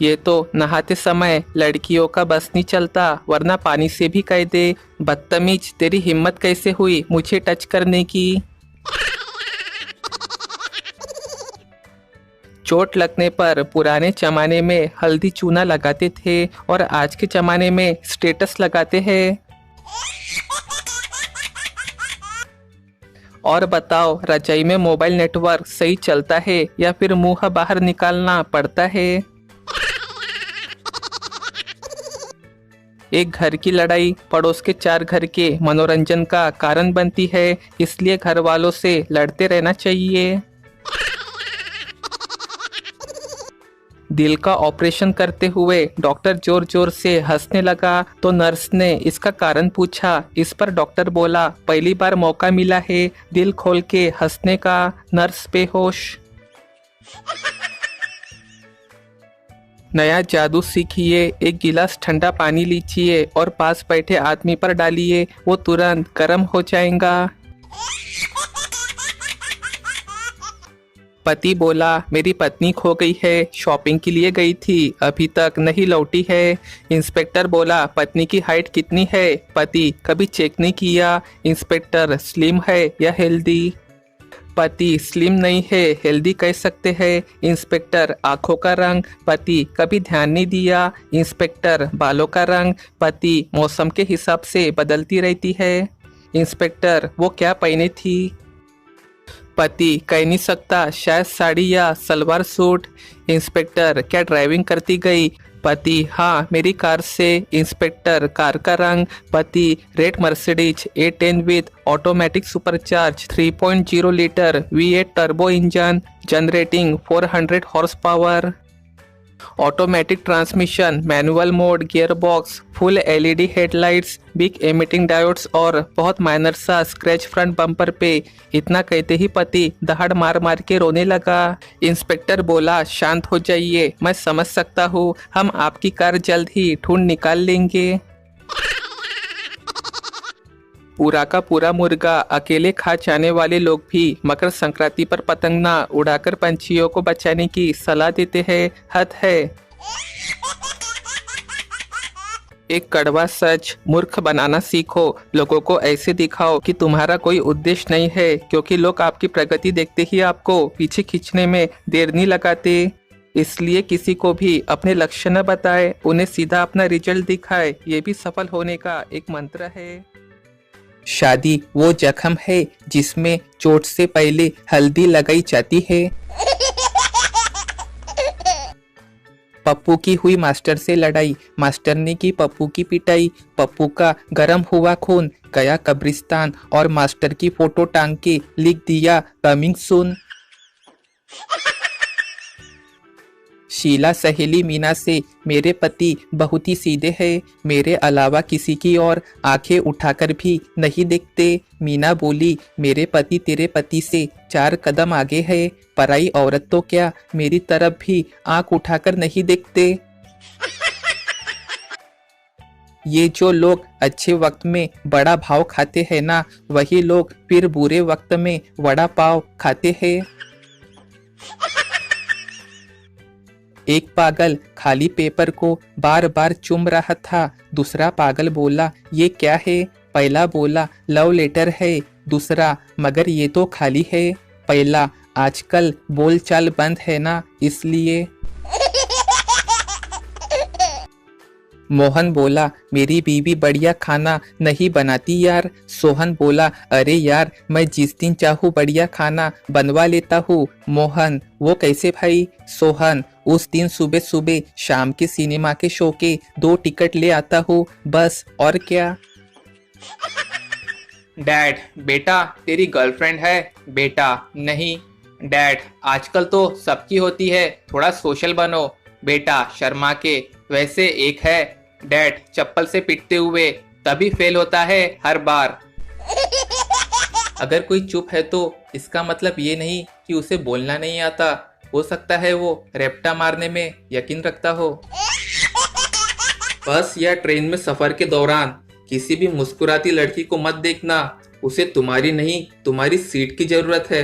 ये तो नहाते समय लड़कियों का बस नहीं चलता, वरना पानी से भी कह दे। बदतमीज, तेरी हिम्मत कैसे हुई मुझे टच करने की। चोट लगने पर पुराने जमाने में हल्दी चूना लगाते थे और आज के जमाने में स्टेटस लगाते हैं। और बताओ, रजाई में मोबाइल नेटवर्क सही चलता है या फिर मुंह बाहर निकालना पड़ता है। एक घर की लड़ाई पड़ोस के 4 घर के मनोरंजन का कारण बनती है, इसलिए घर वालों से लड़ते रहना चाहिए। दिल का ऑपरेशन करते हुए डॉक्टर जोर जोर से हंसने लगा तो नर्स ने इसका कारण पूछा। इस पर डॉक्टर बोला, पहली बार मौका मिला है दिल खोल के हंसने का। नर्स बेहोश। नया जादू सीखिए, एक गिलास ठंडा पानी लीजिए और पास बैठे आदमी पर डालिए, वो तुरंत गर्म हो जाएगा। पति बोला, मेरी पत्नी खो गई है, शॉपिंग के लिए गई थी, अभी तक नहीं लौटी है। इंस्पेक्टर बोला, पत्नी की हाइट कितनी है? पति, कभी चेक नहीं किया। इंस्पेक्टर, स्लिम है या हेल्दी? पति, स्लिम नहीं है, हेल्दी कह सकते हैं। इंस्पेक्टर, आंखों का रंग? पति, कभी ध्यान नहीं दिया। इंस्पेक्टर, बालों का रंग? पति, मौसम के हिसाब से बदलती रहती है। इंस्पेक्टर, वो क्या पहने थी? पति, कह नहीं सकता, शायद साड़ी या सलवार सूट। इंस्पेक्टर, क्या ड्राइविंग करती गई? पति, हाँ, मेरी कार से। इंस्पेक्टर, कार का रंग? पति, red Mercedes A10 with automatic supercharge 3.0 litre V8 turbo engine, generating 400 horse power, automatic transmission, manual mode, gear box, full LED headlights, big emitting diodes और बहुत माइनर सा स्क्रैच फ्रंट बम्पर पे। इतना कहते ही पति दहाड़ मार मार के रोने लगा। इंस्पेक्टर बोला, शांत हो जाइए, मैं समझ सकता हूँ, हम आपकी कार जल्द ही ढूंढ निकाल लेंगे। पूरा का पूरा मुर्गा अकेले खा जाने वाले लोग भी मकर संक्रांति पर पतंग ना उड़ाकर पंछियों को बचाने की सलाह देते हैं। हद है। एक कड़वा सच, मूर्ख बनाना सीखो। लोगों को ऐसे दिखाओ कि तुम्हारा कोई उद्देश्य नहीं है, क्योंकि लोग आपकी प्रगति देखते ही आपको पीछे खींचने में देर नहीं लगाते। इसलिए किसी को भी अपने लक्ष्य न बताए, उन्हें सीधा अपना रिजल्ट दिखाए। ये भी सफल होने का एक मंत्र है। शादी वो जख्म है जिसमें चोट से पहले हल्दी लगाई जाती है। पप्पू की हुई मास्टर से लड़ाई, मास्टर ने की पप्पू की पिटाई। पप्पू का गरम हुआ खून गया कब्रिस्तान और मास्टर की फोटो टांग के लिख दिया, कमिंग सून। शीला सहेली मीना से, मेरे पति बहुत ही सीधे हैं, मेरे अलावा किसी की और आंखें उठाकर भी नहीं देखते। मीना बोली, मेरे पति तेरे पति से 4 कदम आगे है, पराई औरत तो क्या मेरी तरफ भी आंख उठाकर नहीं देखते। ये जो लोग अच्छे वक्त में बड़ा भाव खाते हैं ना, वही लोग फिर बुरे वक्त में वड़ा पाव खाते हैं। एक पागल खाली पेपर को बार बार चूम रहा था। दूसरा पागल बोला, ये क्या है? पहला बोला, लव लेटर है। दूसरा, मगर ये तो खाली है। पहला, आजकल बोलचाल बंद है ना, इसलिए। मोहन बोला, मेरी बीवी बढ़िया खाना नहीं बनाती यार। सोहन बोला, अरे यार, मैं जिस दिन चाहूँ बढ़िया खाना बनवा लेता हूँ। मोहन, वो कैसे भाई? सोहन, उस दिन सुबह सुबह शाम के सिनेमा के शो के 2 टिकट ले आता हूँ, बस, और क्या। डैड, बेटा तेरी गर्लफ्रेंड है? बेटा, नहीं। डैड, आजकल तो सबकी होती है, थोड़ा सोशल बनो। बेटा, शर्मा के, वैसे एक है। डैड, चप्पल से पिटते हुए तभी फेल होता है हर बार। अगर कोई चुप है तो इसका मतलब ये नहीं कि उसे बोलना नहीं आता, हो सकता है वो रेप्टा मारने में यकीन रखता हो। बस या ट्रेन में सफर के दौरान किसी भी मुस्कुराती लड़की को मत देखना, उसे तुम्हारी नहीं तुम्हारी सीट की जरूरत है।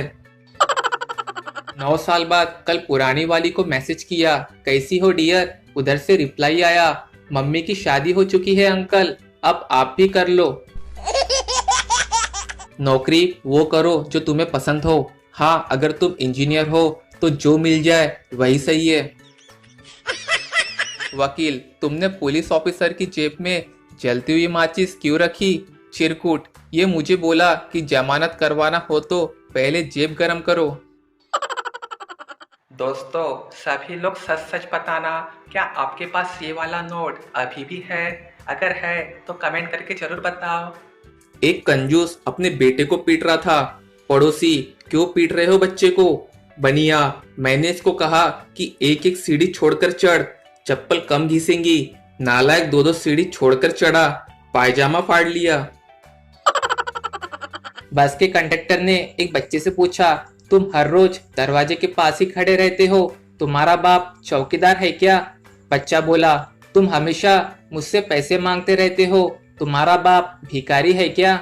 9 साल बाद कल पुरानी वाली को मैसेज किया, कैसी हो डियर। उधर से रिप्लाई आया, मम्मी की शादी हो चुकी है अंकल, अब आप भी कर लो। नौकरी वो करो जो तुम्हें पसंद हो। हाँ, अगर तुम इंजीनियर हो तो जो मिल जाए वही सही है। वकील, तुमने पुलिस ऑफिसर की जेब में जलती हुई माचिस क्यों रखी। चिरकुट, ये मुझे बोला कि जमानत करवाना हो तो पहले जेब गरम करो। दोस्तों, सभी लोग सच सच बताना, क्या आपके पास ये वाला नोट अभी भी है? अगर है तो कमेंट करके जरूर बताओ। एक कंजूस अपने बेटे को पीट रहा था। पड़ोसी, क्यों पीट रहे हो बच्चे को? बनिया, मैंने इसको कहा कि एक एक सीढ़ी छोड़कर चढ़, चप्पल कम घिसेंगी। नालायक दो दो सीढ़ी छोड़कर चढ़ा, पायजामा फाड़ लिया। बस के कंडक्टर ने एक बच्चे से पूछा, तुम हर रोज दरवाजे के पास ही खड़े रहते हो, तुम्हारा बाप चौकीदार है क्या? बच्चा बोला, तुम हमेशा मुझसे पैसे मांगते रहते हो, तुम्हारा बाप भिखारी है क्या?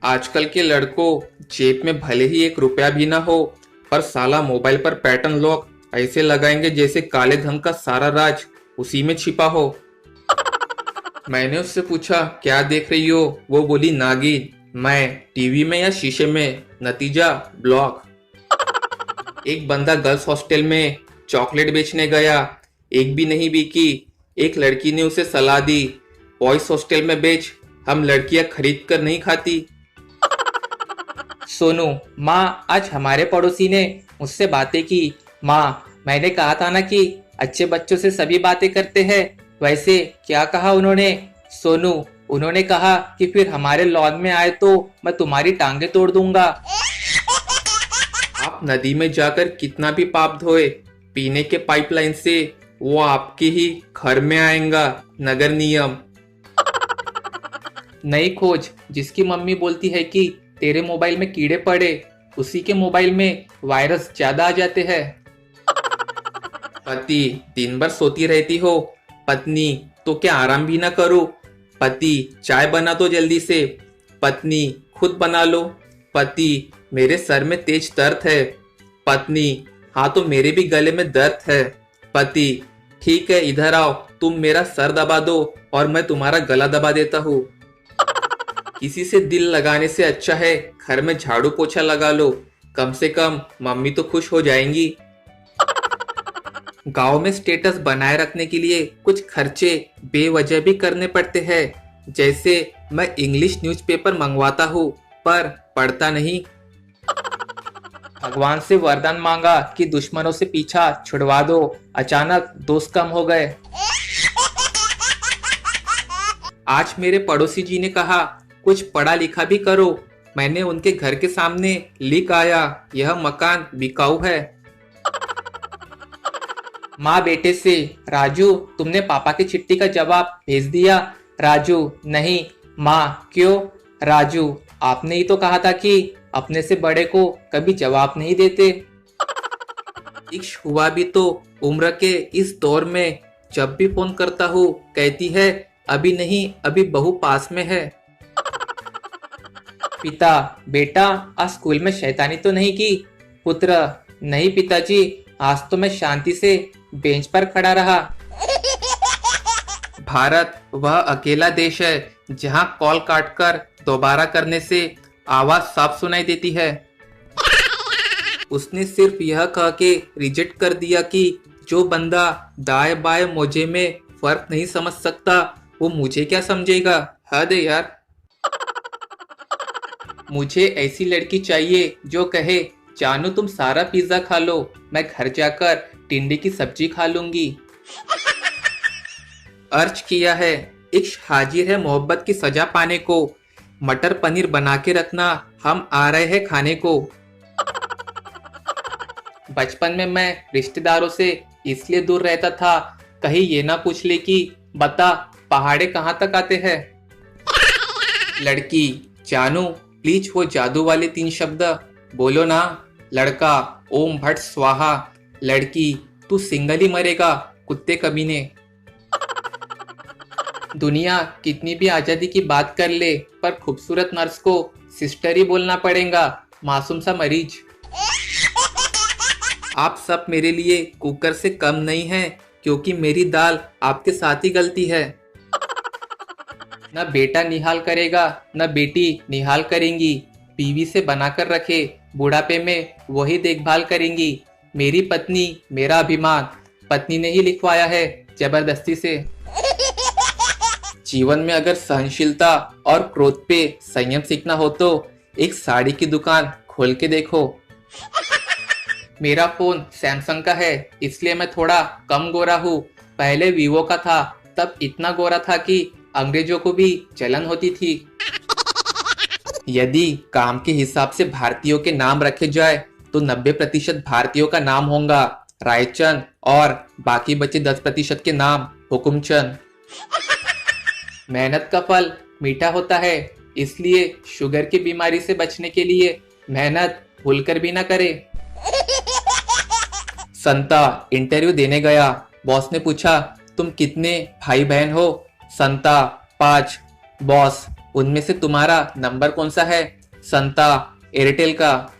आजकल के लड़कों जेब में भले ही 1 रुपया भी ना हो, पर साला मोबाइल पर पैटर्न लॉक ऐसे लगाएंगे जैसे काले धन का सारा राज उसी में छिपा हो। मैंने उससे पूछा, क्या देख रही हो? वो बोली, नागिन। मैं, टीवी में या शीशे में? नतीजा, ब्लॉक। एक बंदा गर्ल्स हॉस्टल में चॉकलेट बेचने गया, एक भी नहीं बिकी। एक लड़की ने उसे सलाह दी, बॉयज हॉस्टल में बेच, हम लड़कियां खरीद कर नहीं खाती। सोनू, माँ आज हमारे पड़ोसी ने मुझसे बातें की। माँ, मैंने कहा था ना कि अच्छे बच्चों से सभी बातें करते हैं। वैसे क्या कहा उन्होंने? सोनू, उन्होंने कहा कि फिर हमारे लॉन में आए तो मैं तुम्हारी टांगे तोड़ दूंगा। आप नदी में जाकर कितना भी पाप धोए, पीने के पाइपलाइन से वो आपके ही घर में आएगा। नगर नियम। नई खोज, जिसकी मम्मी बोलती है कि तेरे मोबाइल में कीड़े पड़े, उसी के मोबाइल में वायरस ज्यादा आ जाते हैं। पति, दिन भर सोती रहती हो। पत्नी, तो क्या आराम भी ना करो? पति, चाय बना दो जल्दी से। पत्नी, खुद बना लो। पति, मेरे सर में तेज दर्द है। पत्नी, हाँ तो मेरे भी गले में दर्द है। पति, ठीक है इधर आओ, तुम मेरा सर दबा दो और मैं तुम्हारा गला दबा देता हूँ। किसी से दिल लगाने से अच्छा है घर में झाड़ू पोछा लगा लो, कम से कम मम्मी तो खुश हो जाएंगी। गांव में स्टेटस बनाए रखने के लिए कुछ खर्चे बेवजह भी करने पड़ते हैं। जैसे मैं इंग्लिश न्यूज़पेपर मंगवाता हूँ पर पढ़ता नहीं। भगवान से वरदान मांगा कि दुश्मनों से पीछा छुड़वा दो, अचानक दोस्त कम हो गए। आज मेरे पड़ोसी जी ने कहा, कुछ पढ़ा लिखा भी करो। मैंने उनके घर के सामने लिख आया, यह मकान बिकाऊ है। माँ बेटे से, राजू तुमने पापा की चिट्ठी का जवाब भेज दिया? राजू, नहीं। माँ, क्यों? राजू, आपने ही तो कहा था कि अपने से बड़े को कभी जवाब नहीं देते। इश्क हुआ भी तो उम्र के इस दौर में, जब भी फोन करता हूँ कहती है अभी नहीं, अभी बहू पास में है। पिता, बेटा आज स्कूल में शैतानी तो नहीं की? पुत्र, नहीं पिताजी, आज तो मैं शांति से बेंच पर खड़ा रहा। भारत वह अकेला देश है जहां कॉल काटकर दोबारा करने से आवाज साफ सुनाई देती है। उसने सिर्फ यह कह के रिजेक्ट कर दिया कि जो बंदा दाएं बाएं मोजे में फर्क नहीं समझ सकता वो मुझे क्या समझेगा। हद है यार। मुझे ऐसी लड़की चाहिए जो कहे, जानू तुम सारा पिज्जा खा लो, मैं घर जाकर टिंडे की सब्जी खा लूंगी। अर्ज किया है, इश्क हाजिर है मोहब्बत की सजा पाने को, मटर पनीर बना के रखना, हम आ रहे हैं खाने को। बचपन में मैं रिश्तेदारों से इसलिए दूर रहता था कहीं ये ना पूछ ले कि बता पहाड़े कहाँ तक आते हैं। लड़की, जानू प्लीज वो जादू वाले 3 शब्द बोलो ना। लड़का, ओम भट्ट स्वाहा। लड़की, तू सिंगल ही मरेगा कुत्ते कमीने। दुनिया कितनी भी आजादी की बात कर ले पर खूबसूरत नर्स को सिस्टर ही बोलना पड़ेगा, मासूम सा मरीज। आप सब मेरे लिए कुकर से कम नहीं हैं, क्योंकि मेरी दाल आपके साथ ही गलती है। न बेटा निहाल करेगा, न बेटी निहाल करेंगी। बीवी से बनाकर रखे, बुढ़ापे में वही देखभाल करेंगी। मेरी पत्नी मेरा अभिमान, पत्नी ने ही लिखवाया है जबरदस्ती से। जीवन में अगर सहनशीलता और क्रोध पे संयम सीखना हो तो एक साड़ी की दुकान खोल के देखो। मेरा फोन सैमसंग का है, इसलिए मैं थोड़ा कम गोरा हूँ। पहले वीवो का था, तब इतना गोरा था कि अंग्रेजों को भी जलन होती थी। यदि काम के हिसाब से भारतीयों के नाम रखे जाए तो 90% भारतीयों का नाम होगा रायचंद और बाकी बचे 10% के नाम हुकुमचंद। मेहनत का फल मीठा होता है, इसलिए शुगर की बीमारी से बचने के लिए मेहनत भूलकर भी ना करे। संता इंटरव्यू देने गया, बॉस ने पूछा तुम कितने भाई बहन हो? संता 5। बॉस उनमें से तुम्हारा नंबर कौन सा है? संता एयरटेल का।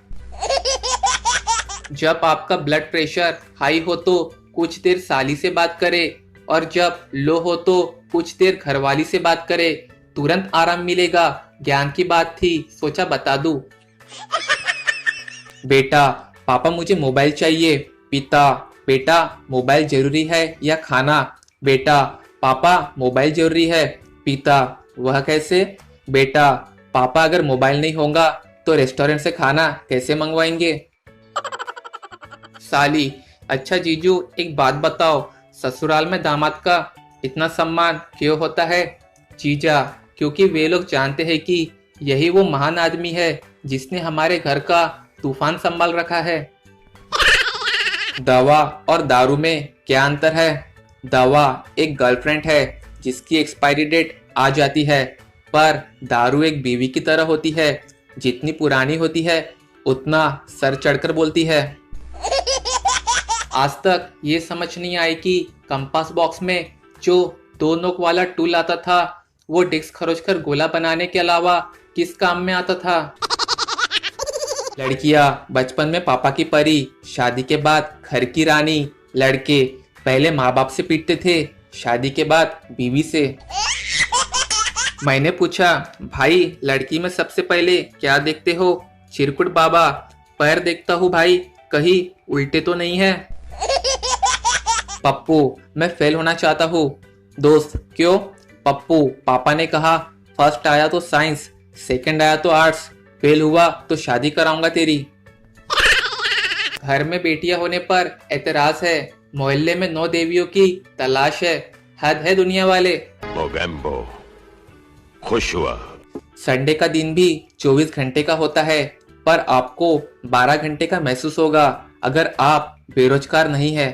जब आपका ब्लड प्रेशर हाई हो तो कुछ देर साली से बात करे, और जब लो हो तो कुछ देर घरवाली से बात करे, तुरंत आराम मिलेगा। ज्ञान की बात थी, सोचा बता दूं। बेटा पापा मुझे मोबाइल चाहिए। पिता बेटा मोबाइल जरूरी है या खाना? बेटा पापा मोबाइल जरूरी है। पिता वह कैसे? बेटा पापा अगर मोबाइल नहीं होगा तो रेस्टोरेंट से खाना कैसे मंगवाएंगे? साली अच्छा जीजू एक बात बताओ, ससुराल में दामाद का इतना सम्मान क्यों होता है? जीजा क्योंकि वे लोग जानते हैं कि यही वो महान आदमी है जिसने हमारे घर का तूफान संभाल रखा है। दवा और दारू में क्या अंतर है? दवा एक गर्लफ्रेंड है जिसकी एक्सपायरी डेट आ जाती है, पर दारू एक बीवी की तरह होती है, जितनी पुरानी होती है उतना सर चढ़कर बोलती है। आज तक ये समझ नहीं आई कि कंपास बॉक्स में जो 2 नोक वाला टूल आता था वो डिस्क खरोचकर गोला बनाने के अलावा किस काम में आता था? लड़कियां बचपन में पापा की परी, शादी के बाद घर की रानी। लड़के पहले माँ बाप से पीटते थे, शादी के बाद बीवी से। मैंने पूछा भाई लड़की में सबसे पहले क्या देखते हो? चिरकुट बाबा पैर देखता हूँ भाई, कहीं उल्टे तो नहीं है। पप्पू मैं फेल होना चाहता हूँ। दोस्त क्यों? पप्पू पापा ने कहा फर्स्ट आया तो साइंस, सेकंड आया तो आर्ट्स, फेल हुआ तो शादी कराऊंगा तेरी। घर में बेटियां होने पर एतराज है, मोहल्ले में 9 देवियों की तलाश है, हद है दुनिया वाले। मोगेम्बो खुश हुआ। संडे का दिन भी 24 घंटे का होता है, पर आपको 12 घंटे का महसूस होगा अगर आप बेरोजगार नहीं है।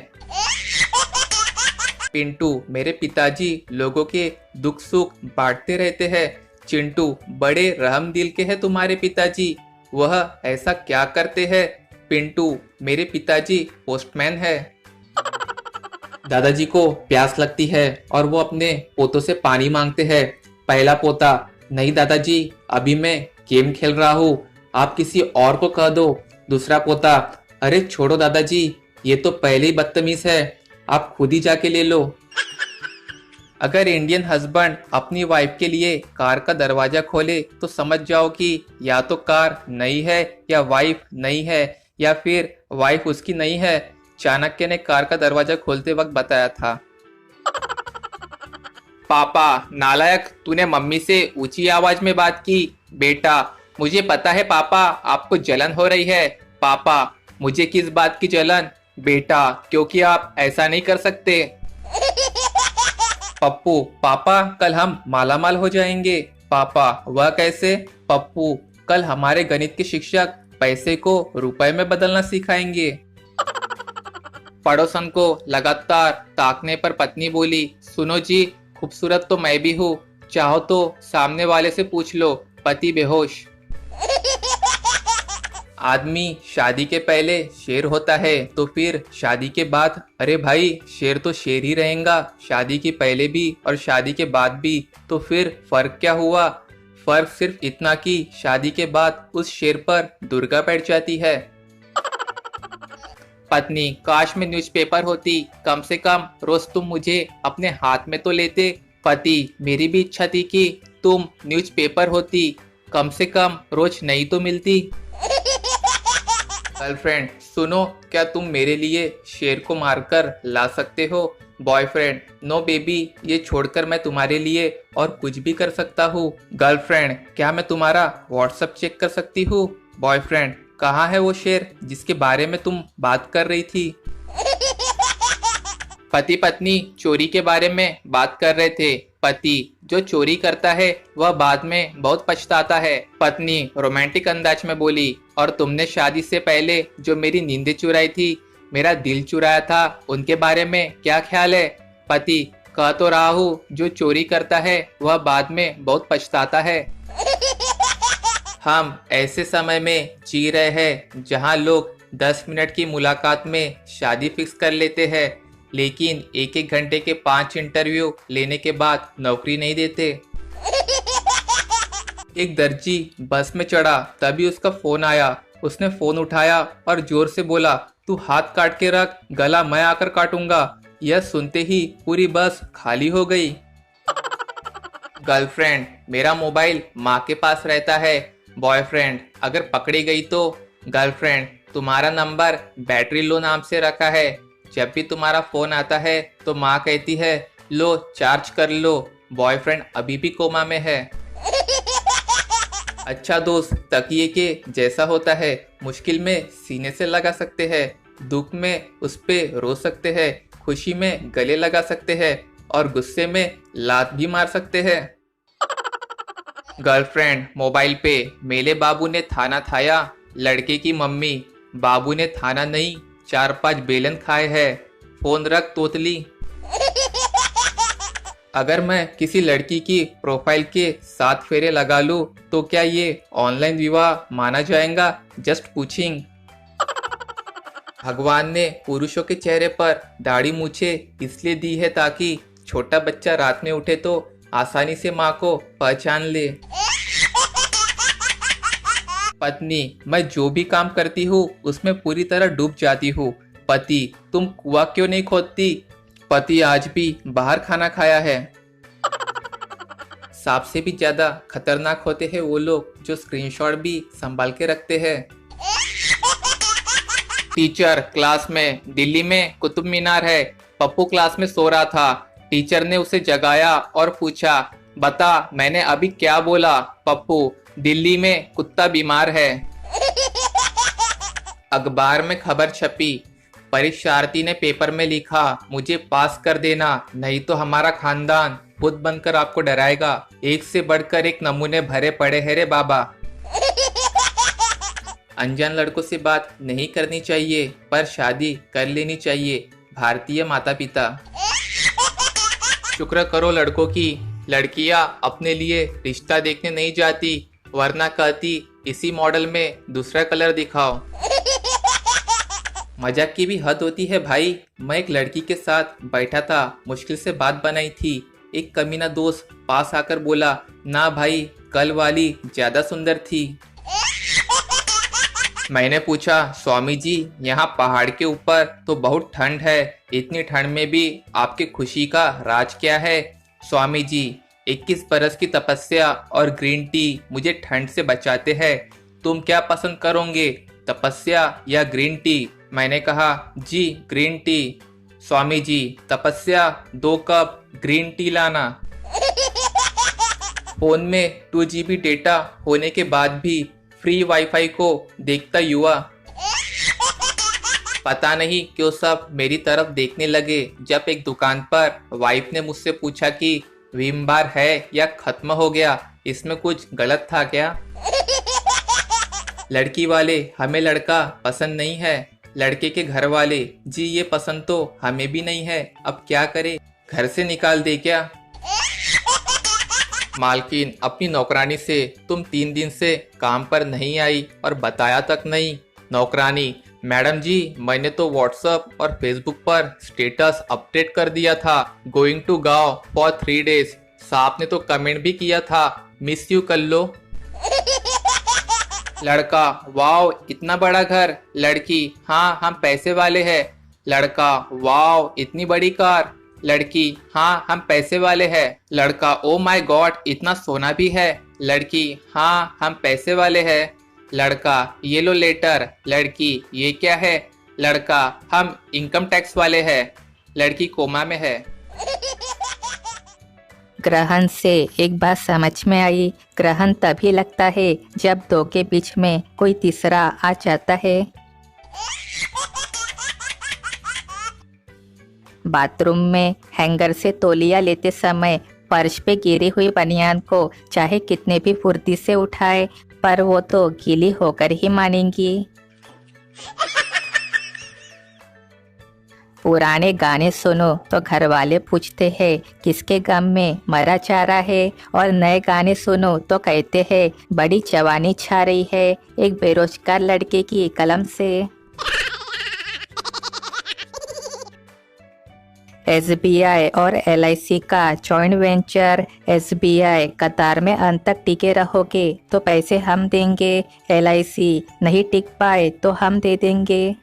पिंटू मेरे पिताजी लोगों के दुख सुख बांटते रहते हैं। चिंटू बड़े रहम दिल के हैं तुम्हारे पिताजी, वह ऐसा क्या करते हैं? पिंटू मेरे पिताजी पोस्टमैन है। दादाजी को प्यास लगती है और वो अपने पोतों से पानी मांगते हैं। पहला पोता नहीं दादाजी अभी मैं गेम खेल रहा हूँ, आप किसी और को कह दो। दूसरा पोता अरे छोड़ो दादाजी ये तो पहले ही बदतमीज है, आप खुद ही जाके ले लो। अगर इंडियन हस्बैंड अपनी वाइफ के लिए कार का दरवाजा खोले तो समझ जाओ कि या तो कार नई है या वाइफ नई है, या फिर वाइफ उसकी नहीं है। चाणक्य ने कार का दरवाजा खोलते वक्त बताया था। पापा नालायक तूने मम्मी से ऊंची आवाज में बात की। बेटा मुझे पता है पापा आपको जलन हो रही है। पापा मुझे किस बात की जलन? बेटा क्योंकि आप ऐसा नहीं कर सकते। पप्पू पापा कल हम मालामाल हो जाएंगे। पापा वह कैसे? पप्पू कल हमारे गणित के शिक्षक पैसे को रुपए में बदलना सिखाएंगे। पड़ोसन को लगातार ताकने पर पत्नी बोली सुनो जी खूबसूरत तो मैं भी हूँ, चाहो तो सामने वाले से पूछ लो। पति बेहोश। आदमी शादी के पहले शेर होता है तो फिर शादी के बाद? अरे भाई शेर तो शेर ही रहेगा, शादी के पहले भी और शादी के बाद भी। तो फिर फर्क क्या हुआ? फर्क सिर्फ इतना कि शादी के बाद उस शेर पर दुर्गा बैठ जाती है। पत्नी, काश में न्यूज़पेपर होती, कम से कम रोज तुम मुझे अपने हाथ में तो लेते। पति, मेरी भी इच्छा थी कि तुम न्यूज़पेपर होती, कम से कम रोज नहीं तो मिलती। गर्लफ्रेंड, सुनो, क्या तुम मेरे लिए शेर को मारकर ला सकते हो? बॉयफ्रेंड, नो बेबी, ये छोड़कर मैं तुम्हारे लिए और कुछ भी कर सकता हूँ। गर्लफ्रेंड, क्या मैं तुम्हारा व्हाट्सएप चेक कर सकती हूँ? बॉयफ्रेंड, कहाँ है वो शेर जिसके बारे में तुम बात कर रही थी? पति पत्नी चोरी के बारे में बात कर रहे थे। पति, जो चोरी करता है वह बाद में बहुत पछताता है। पत्नी रोमांटिक अंदाज में बोली, और तुमने शादी से पहले जो मेरी नींदें चुराई थी, मेरा दिल चुराया था, उनके बारे में क्या ख्याल है? पति, कह तो रहा हूँ, जो चोरी करता है वह बाद में बहुत पछताता है। हम ऐसे समय में जी रहे हैं जहाँ लोग 10 मिनट की मुलाकात में शादी फिक्स कर लेते हैं, लेकिन एक एक घंटे के 5 इंटरव्यू लेने के बाद नौकरी नहीं देते। एक दर्जी बस में चढ़ा, तभी उसका फोन आया। उसने फोन उठाया और जोर से बोला, तू हाथ काट के रख, गला मैं आकर काटूंगा। यह सुनते ही पूरी बस खाली हो गई। गर्लफ्रेंड, मेरा मोबाइल माँ के पास रहता है। बॉयफ्रेंड, अगर पकड़ी गई तो? गर्लफ्रेंड, तुम्हारा नंबर बैटरी लो नाम से रखा है। जब भी तुम्हारा फोन आता है तो माँ कहती है, लो चार्ज कर लो। बॉयफ्रेंड अभी भी कोमा में है। अच्छा दोस्त तकिए के जैसा होता है, मुश्किल में सीने से लगा सकते हैं, दुख में उस पे रो सकते हैं, खुशी में गले लगा सकते हैं और गुस्से में लात भी मार सकते हैं। गर्लफ्रेंड, मोबाइल पे, मेरे बाबू ने थाना खाया। लड़के की मम्मी, बाबू ने थाना नहीं 4-5 बेलन खाए हैं। फोन रख तोतली। अगर मैं किसी लड़की की प्रोफाइल के 7 फेरे लगा लूं तो क्या ये ऑनलाइन विवाह माना जाएगा? जस्ट पूछिंग। भगवान ने पुरुषों के चेहरे पर दाढ़ी मूछे इसलिए दी है ताकि छोटा बच्चा रात में उठे तो आसानी से माँ को पहचान ले। पत्नी, मैं जो भी काम करती हूँ उसमें पूरी तरह डूब जाती हूँ। पति, तुम कुआं क्यों नहीं खोदती? पति, आज भी बाहर खाना खाया है। सांप से भी ज्यादा खतरनाक होते हैं वो लोग जो स्क्रीनशॉट भी संभाल के रखते हैं। टीचर, क्लास में, दिल्ली में कुतुब मीनार है। पप्पू क्लास में सो रहा था। टीचर ने उसे जगाया और पूछा, बता मैंने अभी क्या बोला? पप्पू, दिल्ली में कुत्ता बीमार है। अखबार में खबर छपी, परीक्षार्थी ने पेपर में लिखा, मुझे पास कर देना नहीं तो हमारा खानदान भूत बनकर आपको डराएगा। एक से बढ़कर एक नमूने भरे पड़े हैं रे बाबा। अनजान लड़कों से बात नहीं करनी चाहिए पर शादी कर लेनी चाहिए। भारतीय माता पिता। शुक्र करो लड़कों की, लड़कियां अपने लिए रिश्ता देखने नहीं जाती, वरना कहती इसी मॉडल में दूसरा कलर दिखाओ। मजाक की भी हद होती है भाई। मैं एक लड़की के साथ बैठा था, मुश्किल से बात बनाई थी। एक कमीना दोस्त पास आकर बोला, ना भाई कल वाली ज्यादा सुंदर थी। मैंने पूछा, स्वामी जी यहाँ पहाड़ के ऊपर तो बहुत ठंड है, इतनी ठंड में भी आपके खुशी का राज क्या है? स्वामी जी, 21 बरस की तपस्या और ग्रीन टी मुझे ठंड से बचाते हैं। तुम क्या पसंद करोगे, तपस्या या ग्रीन टी? मैंने कहा, जी ग्रीन टी। स्वामी जी, तपस्या 2 कप, ग्रीन टी लाना। फोन में 2 GB डेटा होने के बाद भी फ्री वाईफाई को देखता युवा। पता नहीं क्यों सब मेरी तरफ देखने लगे जब एक दुकान पर वाइफ ने मुझसे पूछा कि विम बार है या खत्म हो गया, इसमें कुछ गलत था क्या? लड़की वाले, हमें लड़का पसंद नहीं है। लड़के के घर वाले, जी ये पसंद तो हमें भी नहीं है, अब क्या करें, घर से निकाल दे क्या? मालकिन अपनी नौकरानी से, तुम 3 दिन से काम पर नहीं आई और बताया तक नहीं। नौकरानी, मैडम जी मैंने तो व्हाट्सएप और फेसबुक पर स्टेटस अपडेट कर दिया था, गोइंग टू गांव फॉर 3 डेज। साहब ने तो कमेंट भी किया था, मिस यू कर लो। लड़का, वाओ इतना बड़ा घर। लड़की, हाँ हम पैसे वाले हैं। लड़का, वाओ इतनी बड़ी कार। लड़की, हाँ हम पैसे वाले हैं। लड़का, ओ माय गॉड इतना सोना भी है। लड़की, हाँ हम पैसे वाले हैं। लड़का, ये लो लेटर। लड़की, ये क्या है? लड़का, हम इनकम टैक्स वाले हैं। लड़की कोमा में है। ग्रहण से एक बात समझ में आई, ग्रहण तभी लगता है जब दो के बीच में कोई तीसरा आ जाता है। बाथरूम में हैंगर से तौलिया लेते समय फर्श पे गिरी हुई बनियान को चाहे कितने भी फुर्ती से उठाए, पर वो तो गीली होकर ही मानेंगी। पुराने गाने सुनो तो घर वाले पूछते हैं किसके गम में मरा जा रहा है, और नए गाने सुनो तो कहते हैं बड़ी जवानी छा रही है एक बेरोजगार लड़के की कलम से। SBI और LIC का जॉइंट वेंचर। SBI कतार में अंत तक टिके रहोगे तो पैसे हम देंगे, LIC नहीं टिक पाए तो हम दे देंगे।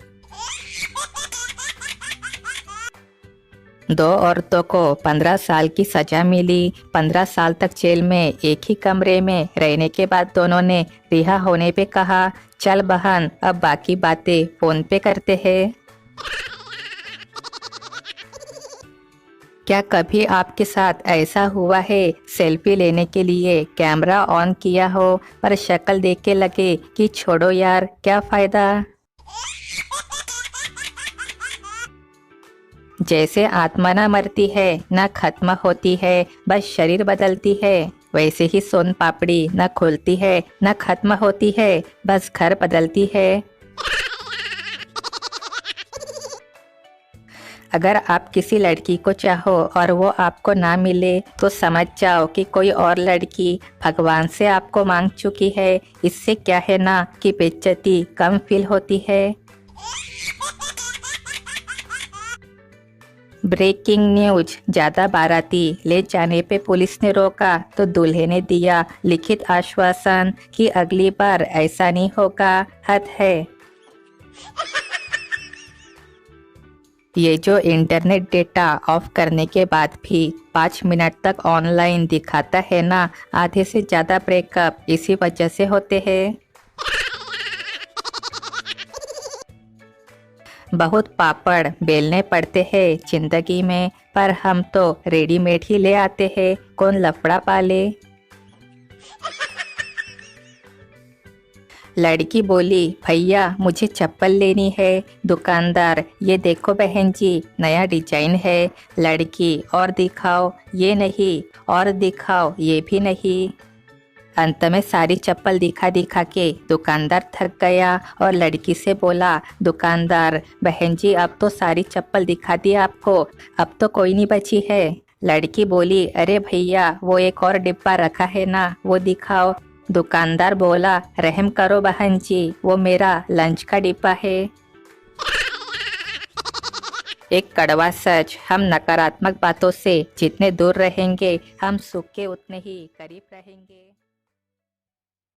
दो औरतों को 15 साल की सजा मिली। 15 साल तक जेल में एक ही कमरे में रहने के बाद दोनों ने रिहा होने पे कहा, चल बहन अब बाकी बातें फोन पे करते हैं। क्या कभी आपके साथ ऐसा हुआ है सेल्फी लेने के लिए कैमरा ऑन किया हो पर शक्ल देख के लगे कि छोड़ो यार क्या फायदा। जैसे आत्मा ना मरती है ना खत्म होती है, बस शरीर बदलती है, वैसे ही सोन पापड़ी ना खुलती है ना खत्म होती है, बस घर बदलती है। अगर आप किसी लड़की को चाहो और वो आपको ना मिले तो समझ जाओ कि कोई और लड़की भगवान से आपको मांग चुकी है। इससे क्या है ना कि बेइज्जती कम फील होती है। ब्रेकिंग न्यूज, ज्यादा बाराती ले जाने पे पुलिस ने रोका तो दूल्हे ने दिया लिखित आश्वासन कि अगली बार ऐसा नहीं होगा, हद है। ये जो इंटरनेट डेटा ऑफ करने के बाद भी 5 मिनट तक ऑनलाइन दिखाता है ना, आधे से ज्यादा ब्रेकअप इसी वजह से होते हैं। बहुत पापड़ बेलने पड़ते हैं जिंदगी में, पर हम तो रेडीमेड ही ले आते हैं, कौन लफड़ा पाले। लड़की बोली, भैया मुझे चप्पल लेनी है। दुकानदार, ये देखो बहन जी नया डिजाइन है। लड़की, और दिखाओ। ये नहीं, और दिखाओ। ये भी नहीं। अंत में सारी चप्पल दिखा दिखा के दुकानदार थक गया और लड़की से बोला, दुकानदार बहन जी अब तो सारी चप्पल दिखा दी आपको, अब तो कोई नहीं बची है। लड़की बोली, अरे भैया वो एक और डिब्बा रखा है ना, वो दिखाओ। दुकानदार बोला, रहम करो बहन जी, वो मेरा लंच का डिब्बा है। एक कड़वा सच, हम नकारात्मक बातों से जितने दूर रहेंगे हम सुख के उतने ही करीब रहेंगे।